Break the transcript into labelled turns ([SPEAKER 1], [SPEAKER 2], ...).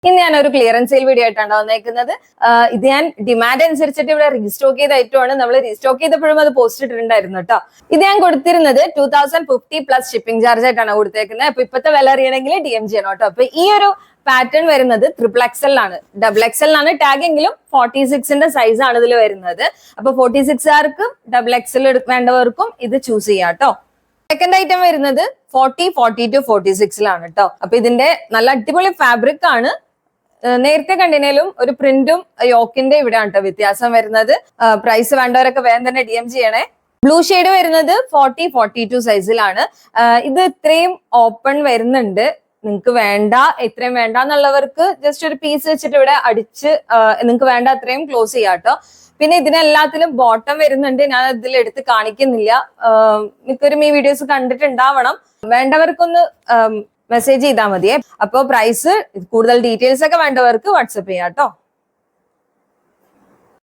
[SPEAKER 1] ഇന്ന് ഞാൻ ഒരു ക്ലിയറൻസ് സെയിൽ വീഡിയോ ആയിട്ടാണ് വന്നേക്കുന്നത്. ഇത് ഞാൻ ഡിമാൻഡ് അനുസരിച്ചിട്ട് ഇവിടെ റീസ്റ്റോക്ക് ചെയ്ത ഐറ്റമാണ്. നമ്മൾ റീസ്റ്റോക്ക് ചെയ്തപ്പോഴും അത് പോസ്റ്റ് ഇട്ടിട്ടുണ്ടായിരുന്നു കേട്ടോ. ഇത് ഞാൻ കൊടുത്തിരുന്നത് 2050 പ്ലസ് ഷിപ്പിംഗ് ചാർജ് ആയിട്ടാണ് കൊടുത്തേക്കുന്നത്. അപ്പൊ ഇപ്പത്തെ വില അറിയണമെങ്കിൽ DM ചെയ്യണം കേട്ടോ. അപ്പൊ ഈ ഒരു പാറ്റേൺ വരുന്നത് XXL ആണ്. XXL ആണ് ടാഗ് എങ്കിലും 46ന്റെ സൈസ് ആണ് ഇതിൽ വരുന്നത്. അപ്പൊ 46കാർക്കും XXL വേണ്ടവർക്കും ഇത് ചൂസ് ചെയ്യാം കേട്ടോ. സെക്കൻഡ് ഐറ്റം വരുന്നത് 40, 42, 46ലാണ് കേട്ടോ. അപ്പൊ ഇതിന്റെ നല്ല അടിപൊളി ഫാബ്രിക് ആണ്. നേരത്തെ കണ്ടിനേലും ഒരു പ്രിന്റും യോക്കിന്റെ ഇവിടെയാണ് കേട്ടോ വ്യത്യാസം വരുന്നത്. പ്രൈസ് വേണ്ടവരൊക്കെ വേഗം തന്നെ DM ചെയ്യണേ. ബ്ലൂ ഷെയ്ഡ് വരുന്നത് 40, 42 സൈസിലാണ്. ഇത് ഇത്രയും ഓപ്പൺ വരുന്നുണ്ട്. നിങ്ങൾക്ക് വേണ്ട ഇത്രയും വേണ്ട എന്നുള്ളവർക്ക് ജസ്റ്റ് ഒരു പീസ് വെച്ചിട്ട് ഇവിടെ അടിച്ച് നിങ്ങൾക്ക് വേണ്ട അത്രയും ക്ലോസ് ചെയ്യാം കേട്ടോ. പിന്നെ ഇതിനെല്ലാത്തിലും ബോട്ടം വരുന്നുണ്ട്. ഞാൻ ഇതിൽ എടുത്ത് കാണിക്കുന്നില്ല. മിക്കവരും ഈ വീഡിയോസ് കണ്ടിട്ടുണ്ടാവണം. വേണ്ടവർക്കൊന്ന് മെസ്സേജ് ചെയ്താൽ മതിയേ. അപ്പോൾ പ്രൈസ് കൂടുതൽ ഡീറ്റെയിൽസ് ഒക്കെ വേണ്ടവർക്ക് വാട്സപ്പ് ചെയ്യാം കേട്ടോ.